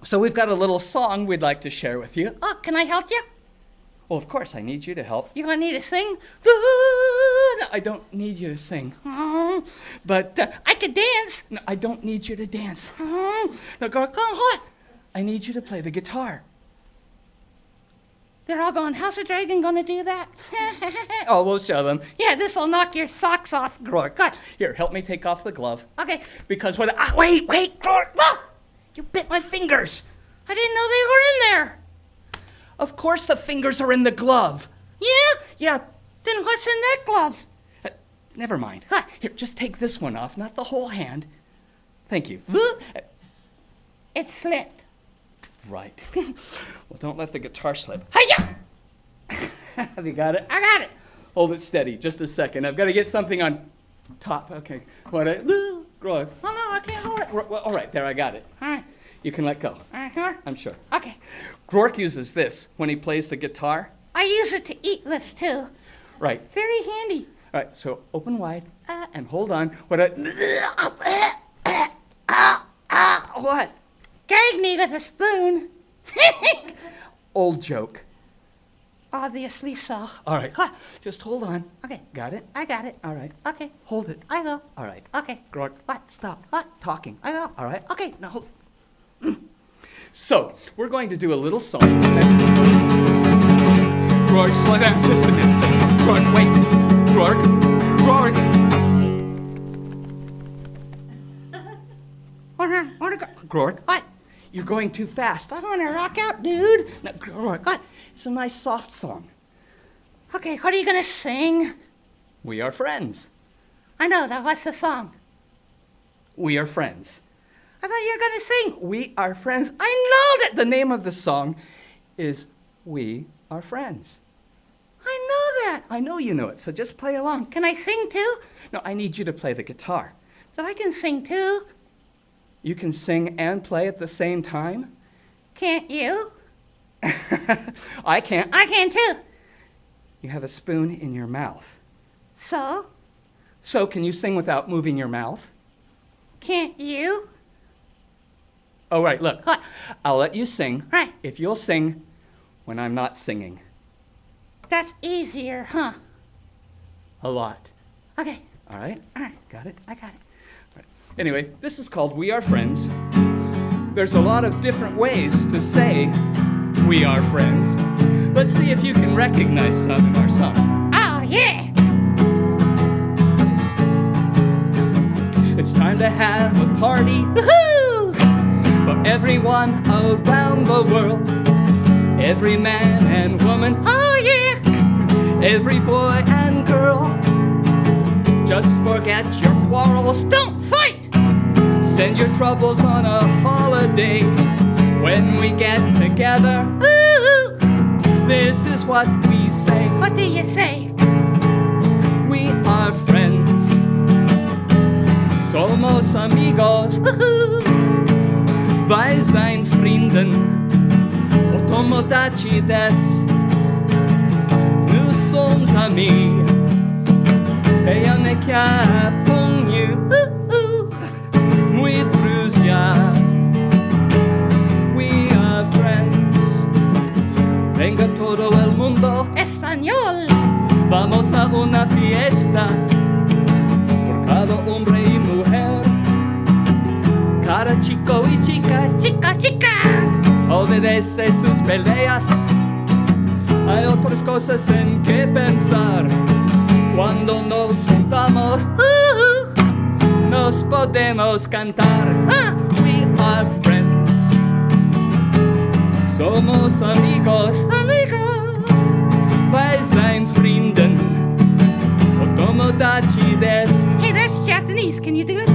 Speaker 3: so we've got a little song we'd like to share with you. Oh, can I help you? Well, of course, I need you to help. You want me to sing? No, I don't need you to sing. But I could dance. No, I don't need you to dance. No, go on. I need you to play the guitar. They're all going, how's the dragon going to do that? Oh, we'll show them. Yeah, this will knock your socks off, Grork. Here, help me take off the glove. Okay, because what... wait, Grork. Look! You bit my fingers. I didn't know they were in there. Of course the fingers are in the glove. Yeah. Then what's in that glove? Never mind. Here, just take this one off, not the whole hand. Thank you.
Speaker 2: It slipped.
Speaker 3: Right. Well, don't let the guitar slip. Hi-ya! Have you got it? I got it. Hold it steady, just a second. I've got to get something on top. Okay. Grork. Oh, no, I can't hold it. All right, there, I got it. All right. You can let go. I'm sure. Okay. Grork uses this when he plays the guitar.
Speaker 2: I use it to eat with, too.
Speaker 3: Right.
Speaker 2: Very handy.
Speaker 3: All right, so open wide and hold on. What?
Speaker 2: Gag me with a spoon.
Speaker 3: Old joke.
Speaker 2: Obviously so.
Speaker 3: All right. Just hold on.
Speaker 2: Okay.
Speaker 3: Got it?
Speaker 2: I got it.
Speaker 3: All right.
Speaker 2: Okay.
Speaker 3: Hold it.
Speaker 2: I will.
Speaker 3: All right.
Speaker 2: Okay.
Speaker 3: Grork.
Speaker 2: What? Stop.
Speaker 3: What? Talking.
Speaker 2: I will.
Speaker 3: All right.
Speaker 2: Okay. Now hold.
Speaker 3: So, we're going to do a little song. Grork, slow down just a minute. Grork, wait. Grork. Grork. What? You're going too fast. I want to rock out, dude. No, Grork, what? It's a nice soft song.
Speaker 2: Okay, what are you going to sing?
Speaker 3: We are friends.
Speaker 2: I know that. What's the song?
Speaker 3: We are friends.
Speaker 2: I thought you were going to sing.
Speaker 3: We are friends. I know that the name of the song is We Are Friends.
Speaker 2: I know that.
Speaker 3: I know you know it, so just play along.
Speaker 2: Can I sing too?
Speaker 3: No, I need you to play the guitar.
Speaker 2: But I can sing too.
Speaker 3: You can sing and play at the same time?
Speaker 2: Can't you?
Speaker 3: I can't.
Speaker 2: I can too.
Speaker 3: You have a spoon in your mouth.
Speaker 2: So?
Speaker 3: So can you sing without moving your mouth?
Speaker 2: Can't you?
Speaker 3: Oh, right, look.
Speaker 2: What?
Speaker 3: I'll let you sing.
Speaker 2: Right.
Speaker 3: If you'll sing when I'm not singing.
Speaker 2: That's easier, huh?
Speaker 3: A lot.
Speaker 2: Okay.
Speaker 3: All right?
Speaker 2: All right.
Speaker 3: Got it?
Speaker 2: I got it.
Speaker 3: Right. Anyway, this is called We Are Friends. There's a lot of different ways to say we are friends. Let's see if you can recognize some in our song.
Speaker 2: Oh, yeah.
Speaker 3: It's time to have a party. Woohoo! For everyone around the world. Every man and woman.
Speaker 2: Oh, yeah.
Speaker 3: Every boy and girl. Just forget your quarrels.
Speaker 2: Don't fight.
Speaker 3: Send your troubles on a holiday. When we get together.
Speaker 2: Ooh.
Speaker 3: This is what we say.
Speaker 2: What do you say?
Speaker 3: We are friends. Somos amigos. Vai sein Frieden. Otomodachi des. Nous sommes amis. Eya ne kya pong you. Muy druzia. We are friends. Venga todo el mundo español. Vamos a una fiesta. Por cada hombre y mujer. Cada chico y chica, chica, chica. Obedece sus peleas. Hay otras cosas en que pensar. Cuando nos juntamos, nos podemos cantar. We are friends. Somos amigos. Amigos. Vai sein Frieden. Otomodachi desu. Hey, that's Japanese. Can you do it?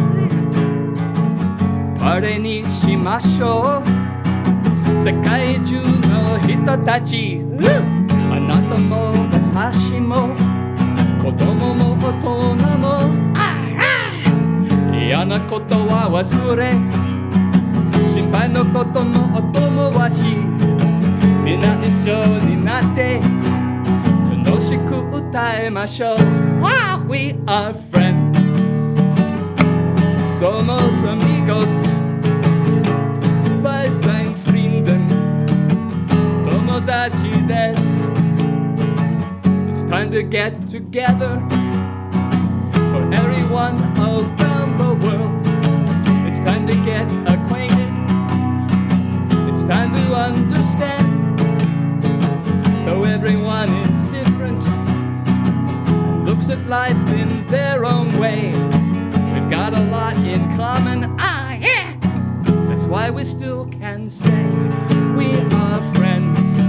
Speaker 3: Pare ni shimashou. Sekai juu no hitotachi. Anata mo watashi mo. Kodomo mo otona mo. Iya na koto wa wasure. Shinpai no koto mo otomowashi. Minna issho ni natte tonoshiku utaemashou. Wow, we are friends. Somos amigos. Vai sein Frieden. Tomodachi desu. It's time to get together. For everyone around the world. It's time to get acquainted. It's time to understand. Though everyone is different and looks at life in their own way, we've got a lot in common. Ah, yeah! That's why we still can say we are friends.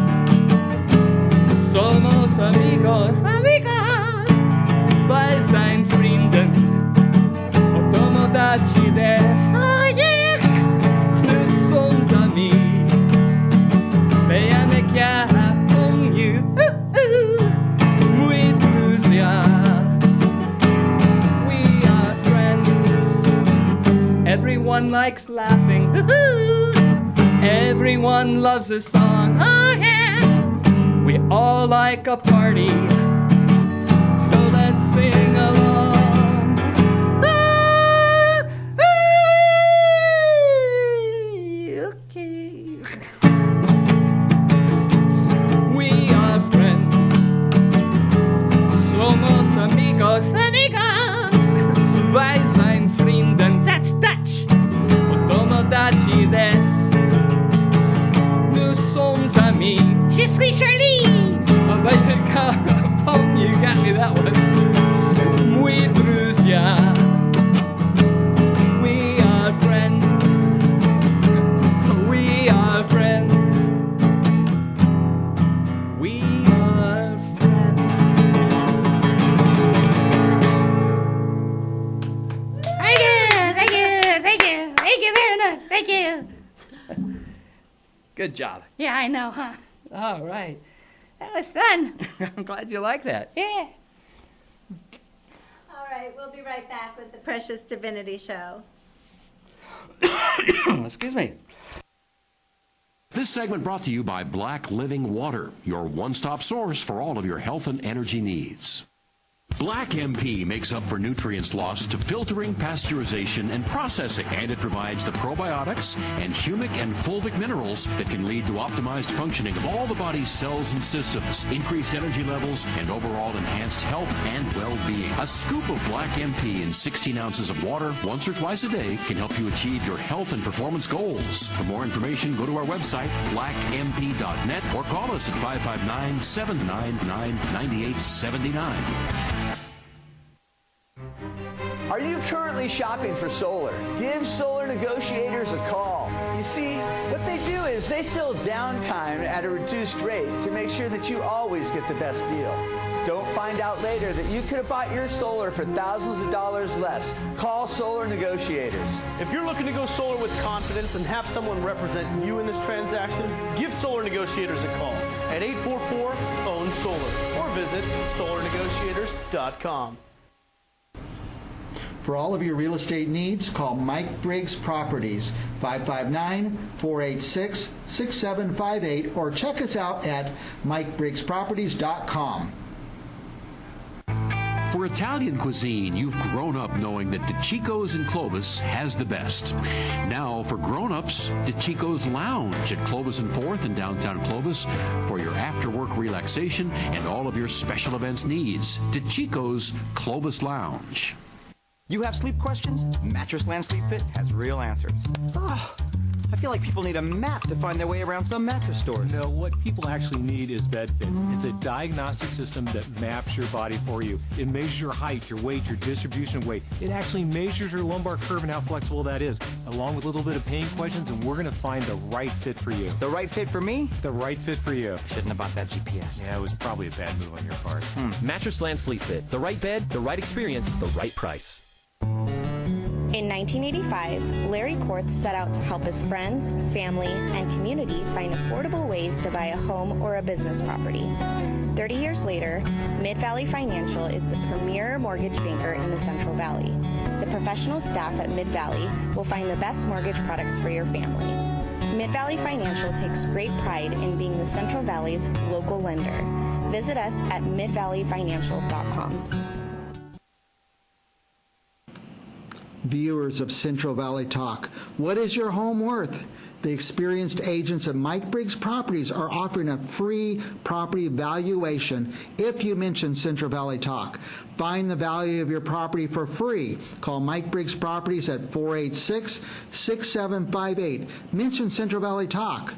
Speaker 3: Somos amigos. Amigos. Vai sein Frieden. Otomodachi desu. Oh, yeah! Nous sommes amis. Veya ne kya pong you. Muy druzia. We are friends. Everyone likes laughing. Everyone loves a song. Oh, yeah! We all like a party. So let's sing along. Okay. We are friends. Somos amigos. Amigos. Vai sein Frieden. That's Dutch. Otomodachi desu. Nous sommes amis. Je suis Charlie. Oh, you got me that one. Muy druzia. We are friends. We are friends. We are friends.
Speaker 14: Thank you, thank you, thank you, thank you very much, thank you.
Speaker 3: Good job.
Speaker 14: Yeah, I know, huh?
Speaker 3: All right.
Speaker 14: That was fun.
Speaker 3: I'm glad you like that.
Speaker 14: Yeah.
Speaker 2: All right, we'll be right back with the Precious Divinity Show.
Speaker 3: Excuse me.
Speaker 1: This segment brought to you by Black Living Water, your one-stop source for all of your health and energy needs. Black MP makes up for nutrients lost to filtering, pasteurization, and processing, and it provides the probiotics and humic and fulvic minerals that can lead to optimized functioning of all the body's cells and systems, increased energy levels, and overall enhanced health and well-being. A scoop of Black MP in 16 ounces of water once or twice a day can help you achieve your health and performance goals. For more information, go to our website, blackmp.net, or call us at 559-799-9879.
Speaker 4: Are you currently shopping for solar? Give Solar Negotiators a call. You see, what they do is they fill downtime at a reduced rate to make sure that you always get the best deal. Don't find out later that you could have bought your solar for thousands of dollars less. Call Solar Negotiators.
Speaker 5: If you're looking to go solar with confidence and have someone represent you in this transaction, give Solar Negotiators a call at 844-OWN-SOLAR or visit solarnegotiators.com.
Speaker 6: For all of your real estate needs, call Mike Briggs Properties, 559-486-6758, or check us out at MikeBriggsProperties.com.
Speaker 1: For Italian cuisine, you've grown up knowing that DeCicco's in Clovis has the best. Now, for grown-ups, DeCicco's Lounge at Clovis and 4th in downtown Clovis for your after-work relaxation and all of your special events needs. DeCicco's Clovis Lounge.
Speaker 7: You have sleep questions? Mattress Land Sleep Fit has real answers. Oh, I feel like people need a map to find their way around some mattress stores.
Speaker 8: No, what people actually need is BedFit. It's a diagnostic system that maps your body for you. It measures your height, your weight, your distribution of weight. It actually measures your lumbar curve and how flexible that is, along with a little bit of pain questions, and we're going to find the right fit for you.
Speaker 7: The right fit for me?
Speaker 8: The right fit for you.
Speaker 7: Shouldn't have bought that GPS.
Speaker 8: Yeah, it was probably a bad move on your part.
Speaker 9: Mattress Land Sleep Fit. The right bed, the right experience, the right price.
Speaker 10: In 1985, Larry Korth set out to help his friends, family, and community find affordable ways to buy a home or a business property. 30 years later, Mid-Valley Financial is the premier mortgage banker in the Central Valley. The professional staff at Mid-Valley will find the best mortgage products for your family. Mid-Valley Financial takes great pride in being the Central Valley's local lender. Visit us at midvalleyfinancial.com.
Speaker 6: Viewers of Central Valley Talk, what is your home worth? The experienced agents at Mike Briggs Properties are offering a free property valuation if you mention Central Valley Talk. Find the value of your property for free. Call Mike Briggs Properties at 486-6758. Mention Central Valley Talk.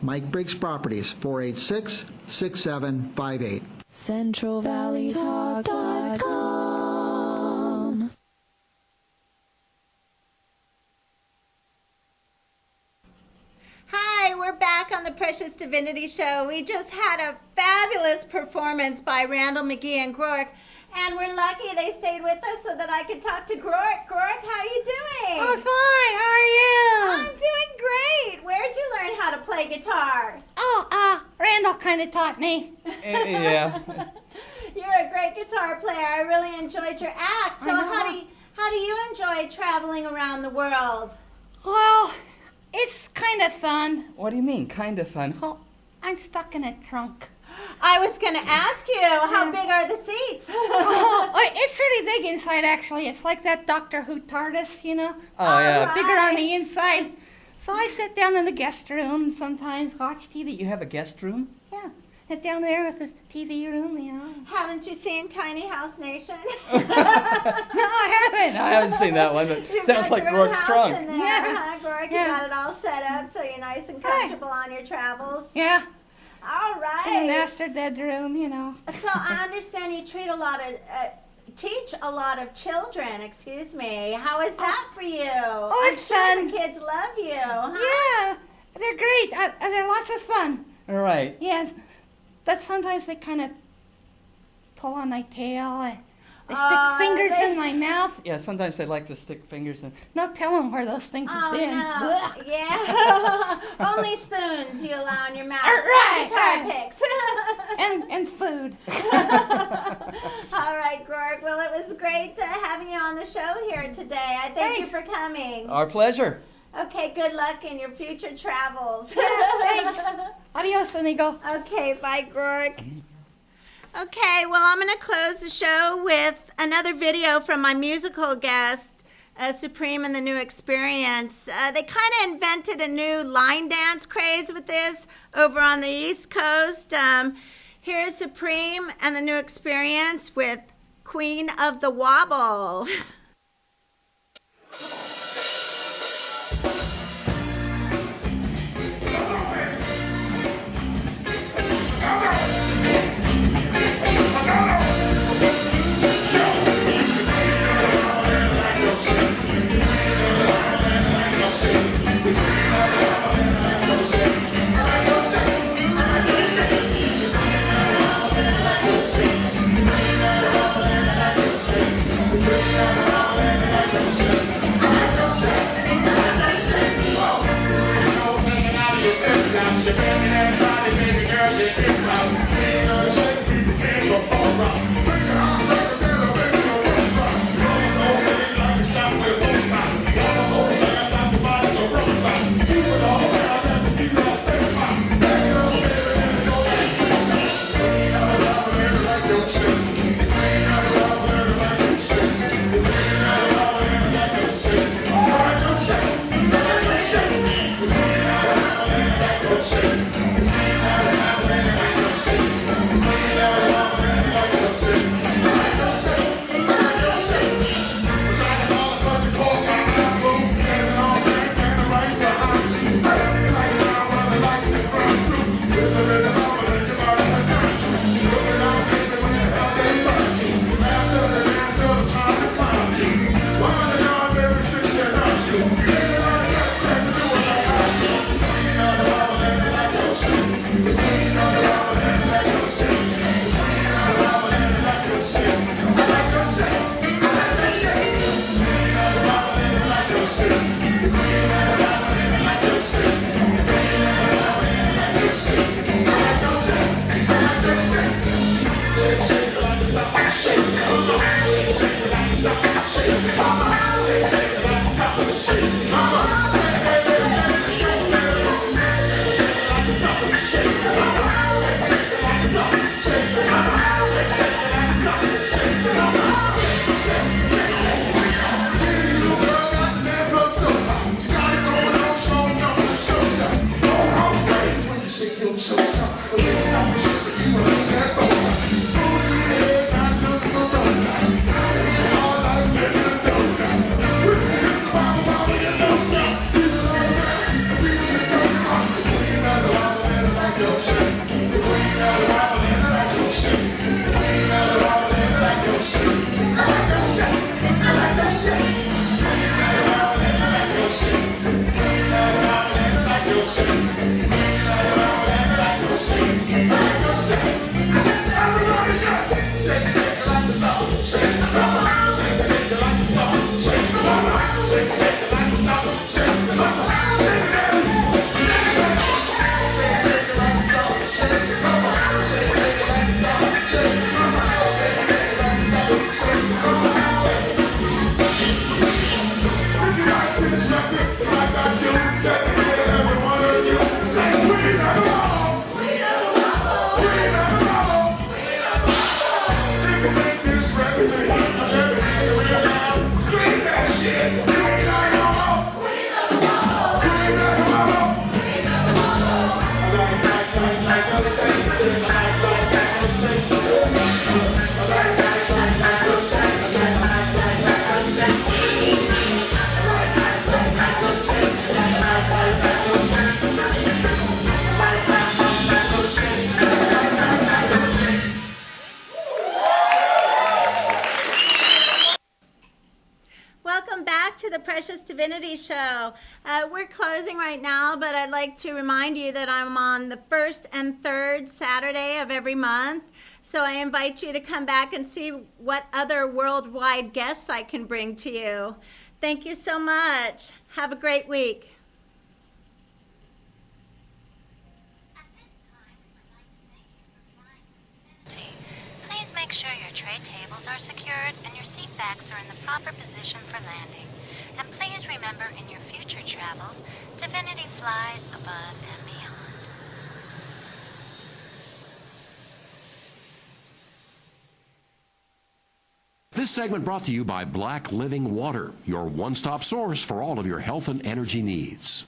Speaker 6: Mike Briggs Properties, 486-6758.
Speaker 15: CentralValleyTalk.com.
Speaker 2: Hi, we're back on the Precious Divinity Show. We just had a fabulous performance by Randall McGee and Grork, and we're lucky they stayed with us so that I could talk to Grork. Grork, how are you doing?
Speaker 14: Oh, fine. How are you?
Speaker 2: I'm doing great. Where'd you learn how to play guitar?
Speaker 14: Oh, Randall kind of taught me.
Speaker 3: Yeah.
Speaker 2: You're a great guitar player. I really enjoyed your act. So how do you enjoy traveling around the world?
Speaker 14: Well, it's kind of fun.
Speaker 3: What do you mean, kind of fun?
Speaker 14: Well, I'm stuck in a trunk.
Speaker 2: I was going to ask you, how big are the seats?
Speaker 14: It's pretty big inside, actually. It's like that Doctor Who TARDIS, you know?
Speaker 3: Oh, yeah.
Speaker 2: Right.
Speaker 14: Bigger on the inside. So I sit down in the guest room sometimes, watch TV.
Speaker 3: You have a guest room?
Speaker 14: Yeah. Sit down there with the TV room, you know.
Speaker 2: Haven't you seen Tiny House Nation?
Speaker 14: No, I haven't.
Speaker 3: I haven't seen that one, but
Speaker 2: You've
Speaker 3: sounds
Speaker 2: got
Speaker 3: like
Speaker 2: your own
Speaker 3: Rourke's
Speaker 2: house
Speaker 3: trunk.
Speaker 2: in there,
Speaker 14: Yeah.
Speaker 2: huh, Grork? You
Speaker 14: Yeah.
Speaker 2: got it all set up so you're nice and comfortable on your travels?
Speaker 14: Yeah.
Speaker 2: All right.
Speaker 14: In the master bedroom, you know.
Speaker 2: So I understand you teach a lot of children, excuse me. How is that for you? I'm
Speaker 14: it's
Speaker 2: sure
Speaker 14: fun.
Speaker 2: the kids love you, huh?
Speaker 14: Yeah, they're great. They're lots of fun.
Speaker 3: Right.
Speaker 14: Yes, but sometimes they kind of pull on my tail. They
Speaker 2: Oh,
Speaker 14: stick fingers
Speaker 2: they-
Speaker 14: in my mouth.
Speaker 3: Yeah, sometimes they like to stick fingers in.
Speaker 14: No telling where those things have
Speaker 2: Oh,
Speaker 14: been.
Speaker 2: no.
Speaker 14: Ugh.
Speaker 2: Yeah. Only spoons you allow in your mouth.
Speaker 14: Right,
Speaker 2: Guitar
Speaker 14: right.
Speaker 2: picks.
Speaker 14: And food.
Speaker 2: All right, Grork. Well, it was great having you on the show here today. I thank you for coming.
Speaker 3: Our pleasure.
Speaker 2: Okay, good luck in your future travels.
Speaker 14: Thanks. Adios, amigo.
Speaker 2: Okay, bye, Grork. Okay, well, I'm going to close the show with another video from my musical guest, Supreme and the New Experience. They kind of invented a new line dance craze with this over on the East Coast. Here's Supreme and the New Experience with Queen of the Wobble. Welcome back to the Precious Divinity Show. We're closing right now, but I'd like to remind you that I'm on the first and third Saturday of every month. So I invite you to come back and see what other worldwide guests I can bring to you. Thank you so much. Have a great week.
Speaker 15: Please make sure your tray tables are secured and your seat backs are in the proper position for landing. And please remember in your future travels, Divinity flies above and beyond.
Speaker 1: This segment brought to you by Black Living Water, your one-stop source for all of your health and energy needs.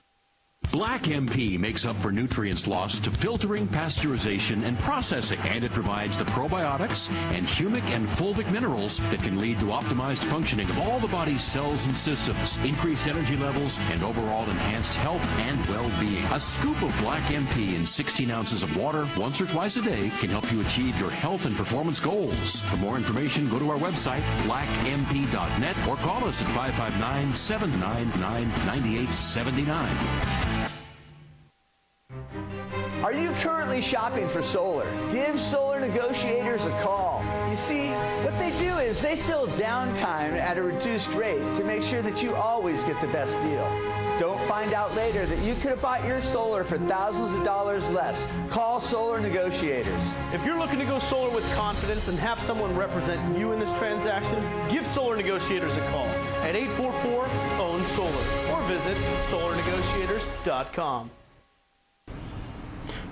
Speaker 1: Black MP makes up for nutrients lost to filtering, pasteurization, and processing, and it provides the probiotics and humic and fulvic minerals that can lead to optimized functioning of all the body's cells and systems, increased energy levels, and overall enhanced health and well-being. A scoop of Black MP in 16 ounces of water once or twice a day can help you achieve your health and performance goals. For more information, go to our website, blackmp.net, or call us at 559-799-9879.
Speaker 4: Are you currently shopping for solar? Give solar negotiators a call. You see, what they do is they fill downtime at a reduced rate to make sure that you always get the best deal. Don't find out later that you could have bought your solar for thousands of dollars less. Call Solar Negotiators.
Speaker 5: If you're looking to go solar with confidence and have someone represent you in this transaction, give Solar Negotiators a call at 844-OWN-SOLAR or visit solarnegotiators.com.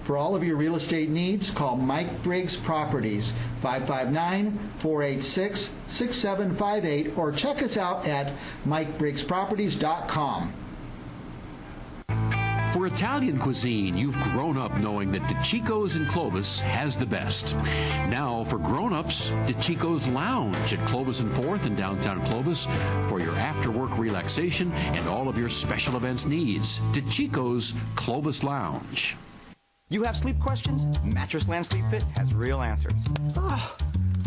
Speaker 6: For all of your real estate needs, call Mike Briggs Properties, 559-486-6758, or check us out at MikeBriggsProperties.com.
Speaker 1: For Italian cuisine, you've grown up knowing that DiCicco's in Clovis has the best. Now, for grown-ups, DiCicco's Lounge at Clovis and 4th in downtown Clovis for your after-work relaxation and all of your special events needs. DiCicco's Clovis Lounge.
Speaker 7: You have sleep questions? Mattress Land Sleep Fit has real answers. Oh,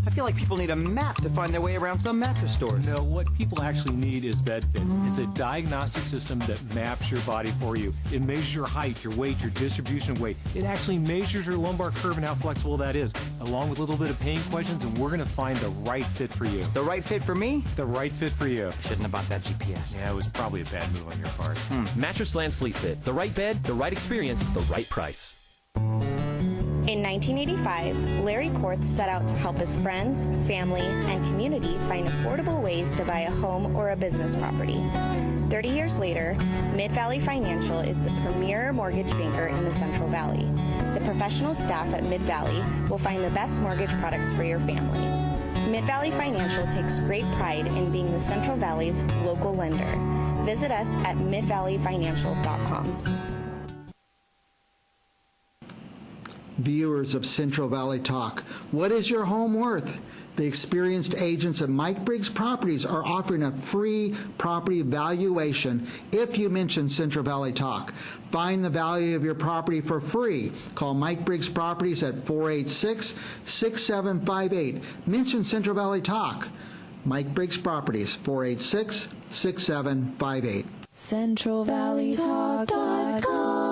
Speaker 7: I feel like people need a map to find their way around some mattress stores.
Speaker 8: No, what people actually need is BedFit. It's a diagnostic system that maps your body for you. It measures your height, your weight, your distribution of weight. It actually measures your lumbar curve and how flexible that is, along with a little bit of pain questions, and we're going to find the right fit for you.
Speaker 7: The right fit for me?
Speaker 8: The right fit for you.
Speaker 7: Shouldn't have bought that GPS.
Speaker 8: Yeah, it was probably a bad move on your part.
Speaker 9: Mattress Land Sleep Fit. The right bed, the right experience, the right price.
Speaker 10: In 1985, Larry Korth set out to help his friends, family, and community find affordable ways to buy a home or a business property. 30 years later, Mid-Valley Financial is the premier mortgage banker in the Central Valley. The professional staff at Mid-Valley will find the best mortgage products for your family. Mid-Valley Financial takes great pride in being the Central Valley's local lender. Visit us at midvalleyfinancial.com.
Speaker 6: Viewers of Central Valley Talk, what is your home worth? The experienced agents at Mike Briggs Properties are offering a free property valuation if you mention Central Valley Talk. Find the value of your property for free. Call Mike Briggs Properties at 486-6758. Mention Central Valley Talk. Mike Briggs Properties, 486-6758.
Speaker 16: CentralValleyTalk.com